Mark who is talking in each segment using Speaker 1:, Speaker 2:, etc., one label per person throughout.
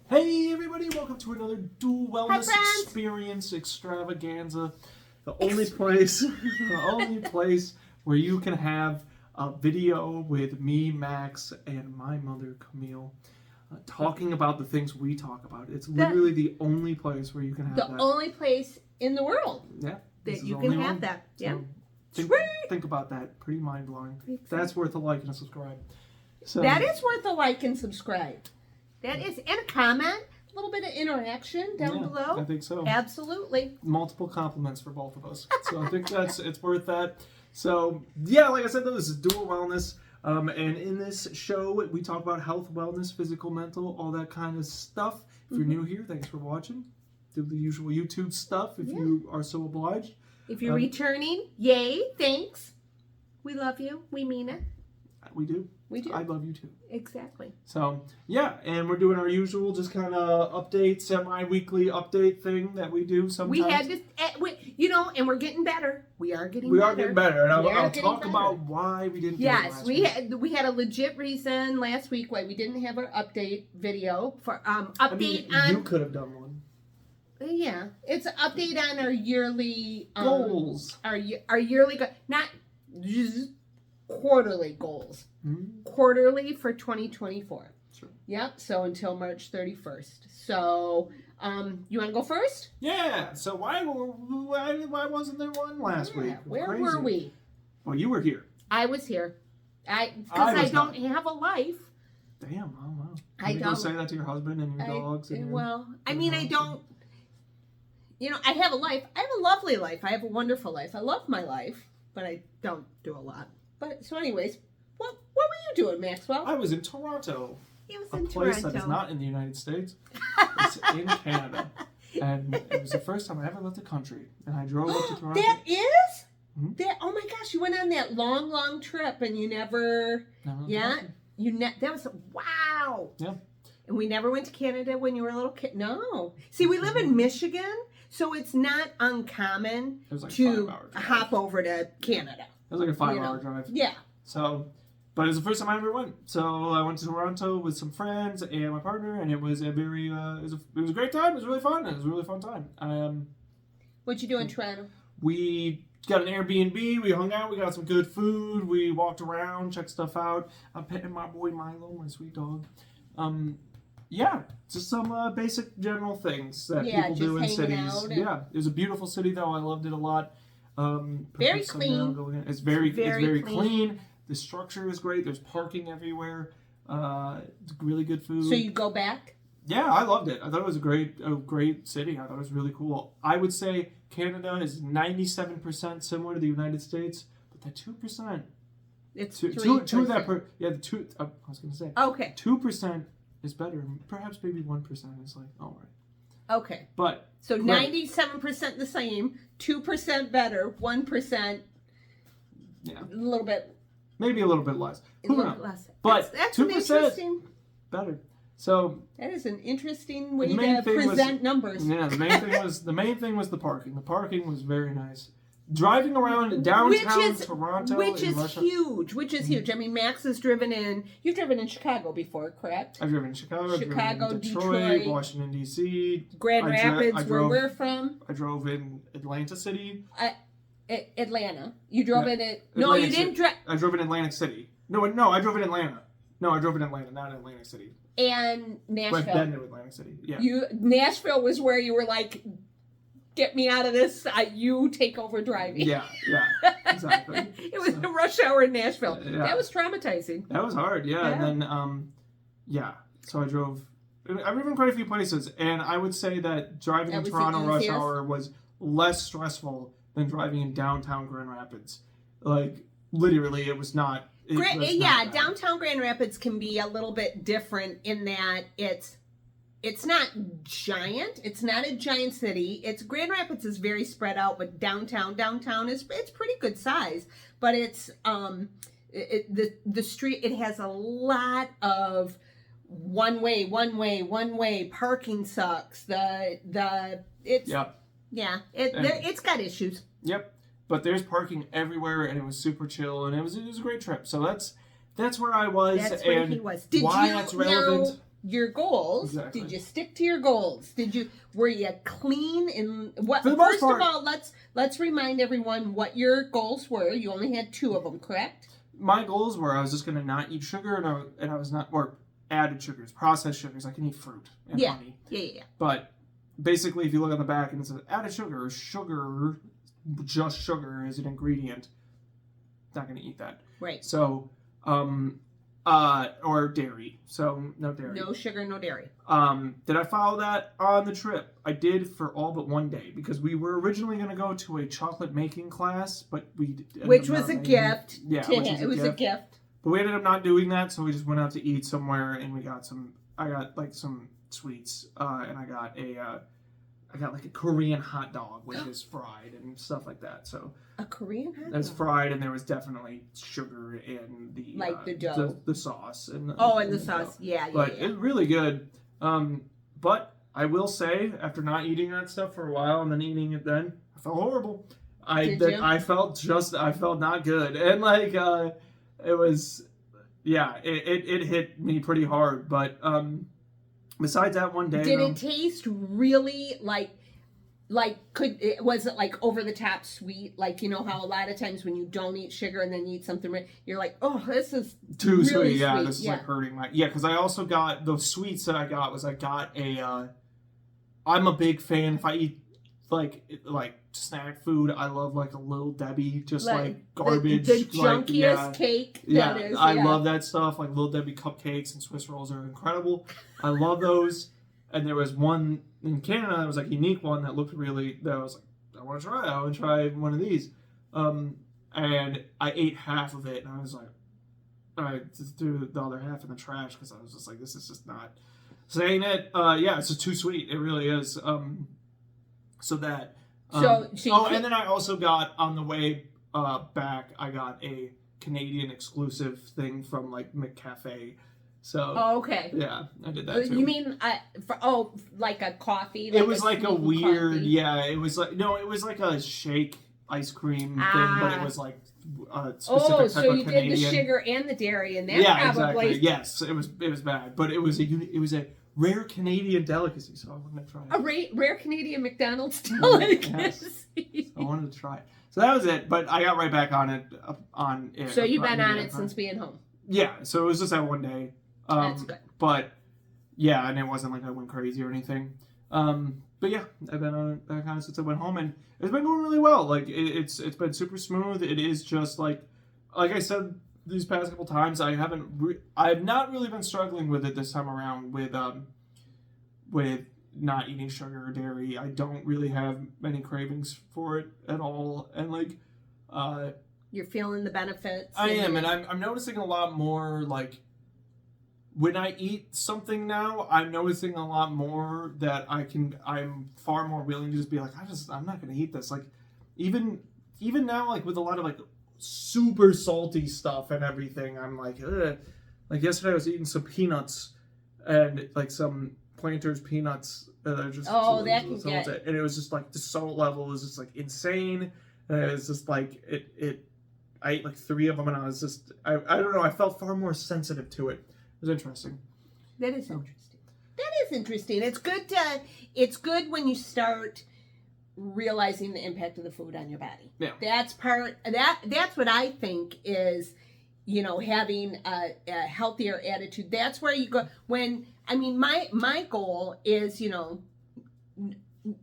Speaker 1: Hey everybody, welcome to another Dual Wellness Experience Extravaganza. The only place where you can have a video with me, Max, and my mother, Camille, talking about the things we talk about. It's literally the only place where you can have that.
Speaker 2: The only place in the world
Speaker 1: that
Speaker 2: you can have that. Yeah.
Speaker 1: So think about that. Pretty mind-blowing. Exactly. That's worth a like and a subscribe. So,
Speaker 2: that is worth a like and subscribe. That is, and a comment, a little bit of interaction down below.
Speaker 1: I think so.
Speaker 2: Absolutely.
Speaker 1: Multiple compliments for both of us. So I think it's worth that. So yeah, like I said, this is Dual Wellness. And in this show, we talk about health, wellness, physical, mental, all that kind of stuff. If you're new here, thanks for watching. Do the usual YouTube stuff if you are so obliged.
Speaker 2: If you're returning, yay, thanks. We love you. We mean it.
Speaker 1: We do.
Speaker 2: We do.
Speaker 1: I love you too.
Speaker 2: Exactly.
Speaker 1: So, yeah, and we're doing our usual just kind of update, semi-weekly update thing that we do sometimes.
Speaker 2: We had to, and we're getting better. We are getting better.
Speaker 1: We are getting better, and I'll talk about why we didn't do it last week.
Speaker 2: Yes, we had a legit reason last week why we didn't have our update video for update on.
Speaker 1: You could have done one.
Speaker 2: Yeah, it's an update on our yearly
Speaker 1: goals.
Speaker 2: Our yearly not quarterly goals.
Speaker 1: Mm-hmm.
Speaker 2: Quarterly for 2024.
Speaker 1: Sure.
Speaker 2: Yep. So until March 31st. So, you want to go first?
Speaker 1: Yeah. So why wasn't there one last week?
Speaker 2: Where were we?
Speaker 1: Well, you were here.
Speaker 2: I was here. Because I don't have a life.
Speaker 1: Damn. Oh wow.
Speaker 2: I don't.
Speaker 1: Go say that to your husband and your dogs. And
Speaker 2: I don't. I have a life. I have a lovely life. I have a wonderful life. I love my life, but I don't do a lot. But so, anyways, what were you doing, Maxwell?
Speaker 1: I was in Toronto.
Speaker 2: He was
Speaker 1: in
Speaker 2: Toronto.
Speaker 1: A place that is not in the United States. It's in Canada. And it was the first time I ever left the country. And I drove up to Toronto.
Speaker 2: That is?
Speaker 1: Mm-hmm.
Speaker 2: Oh my gosh, you went on that long trip and you never... that was... Wow.
Speaker 1: Yeah.
Speaker 2: And we never went to Canada when you were a little kid? No. See, we live in Michigan, so it's not uncommon to hop over to Canada.
Speaker 1: It was like a 5-hour drive.
Speaker 2: Yeah.
Speaker 1: So, but it was the first time I ever went. So I went to Toronto with some friends and my partner, and it was a very, it was a great time. It was really fun. It was a really fun time.
Speaker 2: What'd you do in Toronto?
Speaker 1: We got an Airbnb. We hung out. We got some good food. We walked around, checked stuff out. I'm petting my boy Milo, my sweet dog. Yeah, just some basic general things that people do in cities. Yeah, it was a beautiful city though. I loved it a lot.
Speaker 2: Very clean.
Speaker 1: It's very clean. The structure is great. There's parking everywhere. Really good food.
Speaker 2: So you go back?
Speaker 1: Yeah, I loved it. I thought it was a great city. I thought it was really cool. I would say Canada is 97% similar to the United States, but that 2%.
Speaker 2: It's
Speaker 1: two of that. The two. I was gonna say.
Speaker 2: Okay.
Speaker 1: 2% is better. Perhaps maybe 1% is like all right.
Speaker 2: Okay.
Speaker 1: But
Speaker 2: so 97% the same, 2% better, 1%.
Speaker 1: Yeah.
Speaker 2: A little bit.
Speaker 1: Maybe a little bit less.
Speaker 2: A little bit less.
Speaker 1: But
Speaker 2: that's
Speaker 1: 2%
Speaker 2: interesting.
Speaker 1: Better. So
Speaker 2: that is an interesting way to present numbers.
Speaker 1: Yeah, the main thing was the parking. The parking was very nice. Driving around downtown Toronto,
Speaker 2: which is huge. I mean, Max has driven in. You've driven in Chicago before, correct?
Speaker 1: I've driven in Chicago, Detroit, Washington D.C.,
Speaker 2: Grand Rapids, where we're from.
Speaker 1: I drove in Atlantic City.
Speaker 2: Atlanta. You drove in it. No, you didn't drive.
Speaker 1: I drove in Atlantic City. No, I drove in Atlanta. No, I drove in Atlanta, not in Atlantic City.
Speaker 2: And Nashville.
Speaker 1: I've been to Atlantic City. Yeah.
Speaker 2: Nashville was where you were like, get me out of this. You take over driving.
Speaker 1: Yeah, exactly.
Speaker 2: It was a rush hour in Nashville. Yeah. That was traumatizing.
Speaker 1: That was hard, yeah. And then, so I've driven quite a few places, and I would say that driving in Toronto rush hour was less stressful than driving in downtown Grand Rapids. Like, literally, it was not.
Speaker 2: Downtown Grand Rapids can be a little bit different in that it's not giant. It's not a giant city. Grand Rapids is very spread out, but downtown it's pretty good size. But it's the street. It has a lot of one way. Parking sucks. It's got issues.
Speaker 1: Yep. But there's parking everywhere, and it was super chill, and it was a great trip. So that's where I was.
Speaker 2: That's where he was.
Speaker 1: Why that's relevant?
Speaker 2: your goals?
Speaker 1: Exactly.
Speaker 2: Did you stick to your goals? Were you clean in what?
Speaker 1: For the most
Speaker 2: First
Speaker 1: part,
Speaker 2: of all, let's remind everyone what your goals were. You only had 2 of them, correct?
Speaker 1: My goals were I was just going to not eat sugar and I was not, or added sugars, processed sugars. I can eat fruit and honey.
Speaker 2: Yeah.
Speaker 1: But basically, if you look on the back and it says added sugar, just sugar is an ingredient. Not going to eat that.
Speaker 2: Right.
Speaker 1: So, or dairy. So no dairy.
Speaker 2: No sugar, no dairy.
Speaker 1: Did I follow that on the trip? I did for all but one day because we were originally going to go to a chocolate making class, but
Speaker 2: Which was a gift.
Speaker 1: Yeah,
Speaker 2: it was a gift.
Speaker 1: But we ended up not doing that, so we just went out to eat somewhere, and I got like some sweets, and I got like a Korean hot dog, which is fried and stuff like that. So
Speaker 2: a Korean hot dog?
Speaker 1: It was fried, and there was definitely sugar in the
Speaker 2: dough,
Speaker 1: the sauce, and
Speaker 2: the sauce. Yeah.
Speaker 1: But it's really good. But I will say, after not eating that stuff for a while and then eating it, I felt horrible. I felt not good, and like it was, yeah, it hit me pretty hard. But besides that one day,
Speaker 2: did it taste really was it like over the top sweet? Like, you know how a lot of times when you don't eat sugar and then you eat something, you're like, oh, this is
Speaker 1: too
Speaker 2: really
Speaker 1: sweet. Yeah,
Speaker 2: sweet.
Speaker 1: this is like hurting my. Yeah, because I also got the sweets that I got a. I'm a big fan. If I eat like snack food, I love like a Little Debbie, just like garbage.
Speaker 2: The junkiest cake.
Speaker 1: I love that stuff. Like Little Debbie cupcakes and Swiss rolls are incredible. I love those. And there was one in Canada that was like a unique one that looked really, that I was like, I want to try one of these. And I ate half of it, and I was like, I just threw the other half in the trash because I was just like, this is just not saying it. Yeah, it's just too sweet. It really is. So that. And then I also got on the way back, I got a Canadian exclusive thing from like McCafe. So.
Speaker 2: Oh, okay.
Speaker 1: Yeah, I did that too.
Speaker 2: You mean like a coffee?
Speaker 1: It was like a weird, coffee? Yeah. It was like a shake ice cream thing, but it was like a specific type of Canadian. Oh, so you did the sugar
Speaker 2: and the dairy, and that probably.
Speaker 1: Exactly. Yes, it was bad, but it was a rare Canadian delicacy, so I wanted to try it.
Speaker 2: A rare Canadian McDonald's delicacy.
Speaker 1: Yes. So I wanted to try it. So that was it, but I got right back on it.
Speaker 2: So you've been on it since being home.
Speaker 1: Yeah, so it was just that one day.
Speaker 2: That's good.
Speaker 1: But yeah, and it wasn't like I went crazy or anything. But yeah, I've been on it back on since I went home, and it's been going really well. Like it's been super smooth. It is just like I said these past couple times, I've not really been struggling with it this time around with not eating sugar or dairy. I don't really have many cravings for it at all, and like
Speaker 2: you're feeling the benefits.
Speaker 1: I am, and I'm noticing a lot more like. When I eat something now, I'm noticing a lot more that I'm far more willing to just be like, I'm not going to eat this. Like, even now, like with a lot of like super salty stuff and everything, I'm like, ugh. Like yesterday I was eating some peanuts and like some Planters peanuts that are just
Speaker 2: that can get.
Speaker 1: And it was just like the salt level was just like insane. And it was just like, I ate like 3 of them and I was just, I don't know, I felt far more sensitive to it. It was interesting.
Speaker 2: That is interesting. It's good when you start realizing the impact of the food on your body.
Speaker 1: Yeah.
Speaker 2: That's what I think is, having a healthier attitude. That's where you go my goal is,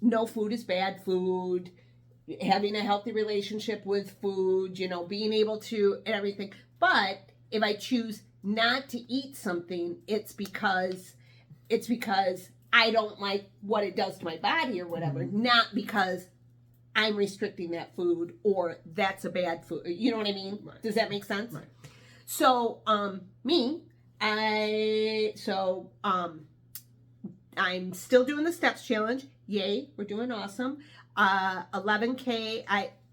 Speaker 2: no food is bad food, having a healthy relationship with food, being able to everything. But if I choose not to eat something, it's because I don't like what it does to my body or whatever, not because I'm restricting that food or that's a bad food. You know what I mean?
Speaker 1: Right.
Speaker 2: Does that make sense?
Speaker 1: Right.
Speaker 2: So, I'm still doing the steps challenge. Yay, we're doing awesome. 11K,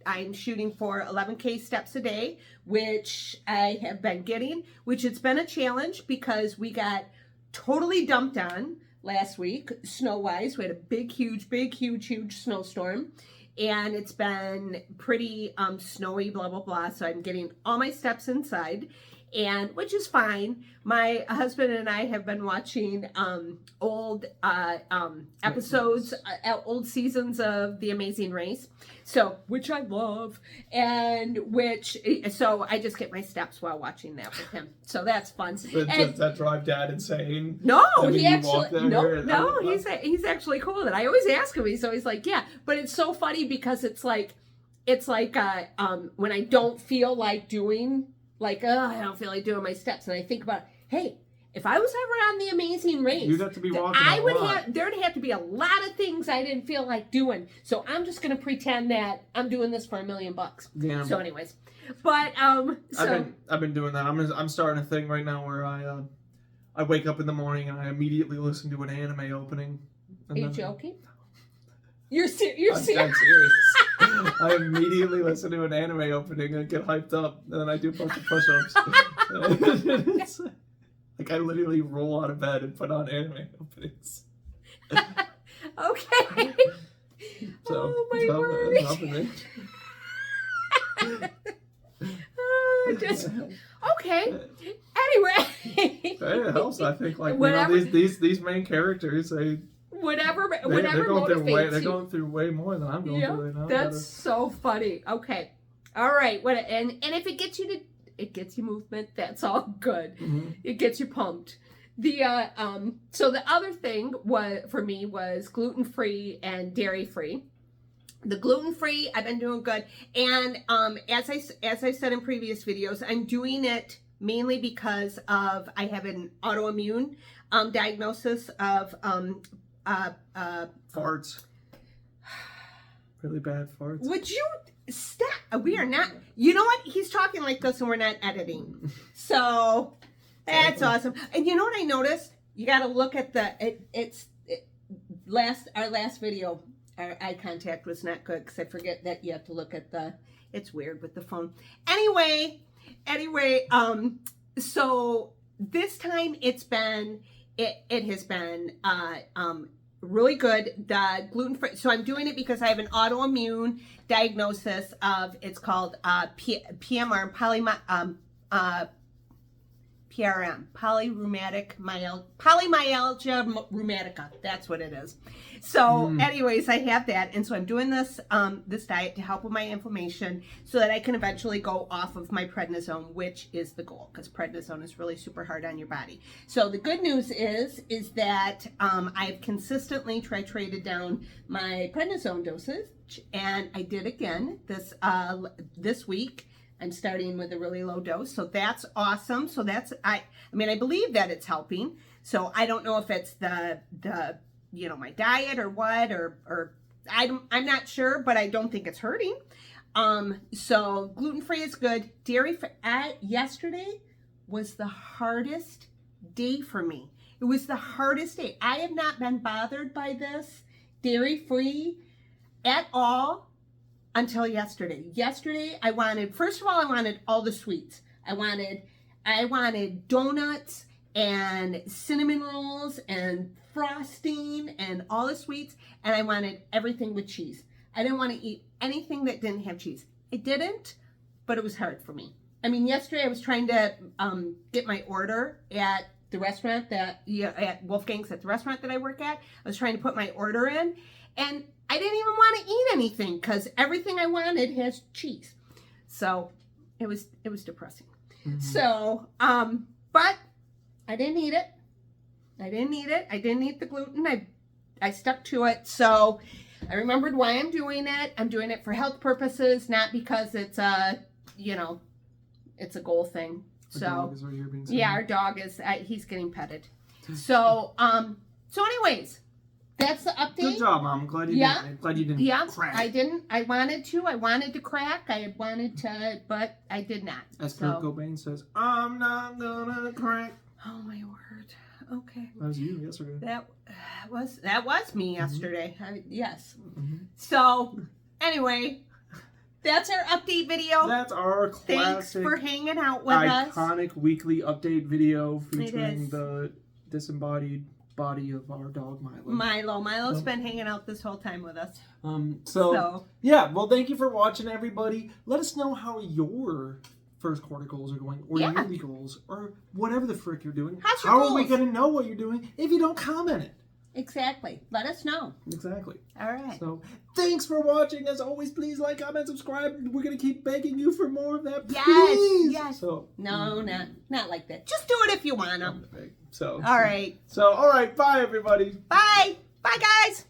Speaker 2: I'm shooting for 11K steps a day, which I have been getting, which it's been a challenge because we got totally dumped on last week, snow-wise. We had a big, huge snowstorm, and it's been pretty snowy, blah, blah, blah. So I'm getting all my steps inside, and which is fine. My husband and I have been watching old episodes, old seasons of The Amazing Race, so which I love, and so I just get my steps while watching that with him. So that's fun.
Speaker 1: Does that drive Dad insane?
Speaker 2: No,
Speaker 1: He's
Speaker 2: actually cool with it. I always ask him, he's always like, yeah. But it's so funny because it's like when I don't feel like doing, I don't feel like doing my steps, and I think about, hey, if I was ever on The Amazing Race,
Speaker 1: you'd have to be walking
Speaker 2: there'd have to be a lot of things I didn't feel like doing. So I'm just gonna pretend that I'm doing this for $1 million.
Speaker 1: Yeah.
Speaker 2: So anyways, but
Speaker 1: I've been doing that. I'm starting a thing right now where I wake up in the morning and I immediately listen to an anime opening.
Speaker 2: Are you joking? You're serious?
Speaker 1: I'm serious. I immediately listen to an anime opening and get hyped up, and then I do a bunch of push-ups. Like, I literally roll out of bed and put on anime openings.
Speaker 2: Okay.
Speaker 1: So,
Speaker 2: oh, my word. Okay. Anyway.
Speaker 1: It helps, I think. Like,
Speaker 2: whatever.
Speaker 1: These main characters,
Speaker 2: whatever
Speaker 1: they're
Speaker 2: motivates
Speaker 1: going through way more than I'm going through right now.
Speaker 2: That's so funny. Okay. All right. And if it gets you movement, that's all good.
Speaker 1: Mm-hmm.
Speaker 2: It gets you pumped. So the other thing for me was gluten-free and dairy-free. The gluten-free, I've been doing good. And as I said in previous videos, I'm doing it mainly because I have an autoimmune diagnosis of
Speaker 1: farts. Really bad farts.
Speaker 2: Would you stop? We are not. You know what? He's talking like this, and we're not editing. So that's awesome. And you know what I noticed? You got to look at our last video. Our eye contact was not good because I forget that you have to look at it's weird with the phone. Anyway, so this time it has been really good. The gluten-free. So I'm doing it because I have an autoimmune diagnosis of, it's called PMR, PRM, polymyalgia rheumatica. That's what it is. So anyways, I have that. And so I'm doing this diet to help with my inflammation so that I can eventually go off of my prednisone, which is the goal, because prednisone is really super hard on your body. So the good news is that I've consistently titrated down my prednisone dosage, and I did again this week. I'm starting with a really low dose, so that's awesome. So I believe that it's helping. So I don't know if it's the my diet or what, or I'm not sure, but I don't think it's hurting. So gluten-free is good. Dairy-free, yesterday was the hardest day for me. It was the hardest day. I have not been bothered by this dairy-free at all until yesterday. Yesterday, first of all, I wanted all the sweets. I wanted donuts and cinnamon rolls and frosting and all the sweets, and I wanted everything with cheese. I didn't want to eat anything that didn't have cheese. I didn't, but it was hard for me. I mean, yesterday I was trying to get my order at the restaurant at Wolfgang's, at the restaurant that I work at. I was trying to put my order in, and I didn't even want to eat anything because everything I wanted has cheese. So it was depressing. Mm-hmm. So, but I didn't eat it. I didn't eat the gluten. I stuck to it. So I remembered why I'm doing it. I'm doing it for health purposes, not because it's it's a goal thing.
Speaker 1: The dog is right here being seen.
Speaker 2: Yeah, our dog is, he's getting petted. So anyways, that's the update.
Speaker 1: Good job, Mom. I'm glad you didn't. I'm glad you didn't crack.
Speaker 2: I didn't. I wanted to crack. I wanted to, but I did not.
Speaker 1: As Kurt Cobain says, I'm not gonna crack.
Speaker 2: Oh my word. Okay.
Speaker 1: That was you yesterday.
Speaker 2: That was me yesterday. Yes.
Speaker 1: Mm-hmm.
Speaker 2: So anyway, that's our update video.
Speaker 1: That's our classic.
Speaker 2: Thanks for hanging out with us.
Speaker 1: Iconic weekly update video featuring the disembodied body of our dog Milo.
Speaker 2: Milo's been hanging out this whole time with us.
Speaker 1: Yeah, well, thank you for watching, everybody. Let us know how your first quarter goals are going, or
Speaker 2: Yeah.
Speaker 1: yearly goals, or whatever the frick you're doing.
Speaker 2: How's your
Speaker 1: How are we
Speaker 2: goals?
Speaker 1: going to know what you're doing if you don't comment it?
Speaker 2: Exactly. Let us know.
Speaker 1: Exactly.
Speaker 2: All right.
Speaker 1: So, thanks for watching. As always, please like, comment, subscribe. We're going to keep begging you for more of that,
Speaker 2: Yes,
Speaker 1: please.
Speaker 2: yes.
Speaker 1: So,
Speaker 2: No, not like that. Just do it if you want to.
Speaker 1: so,
Speaker 2: All right.
Speaker 1: So, all right. Bye, everybody.
Speaker 2: Bye. Bye, guys.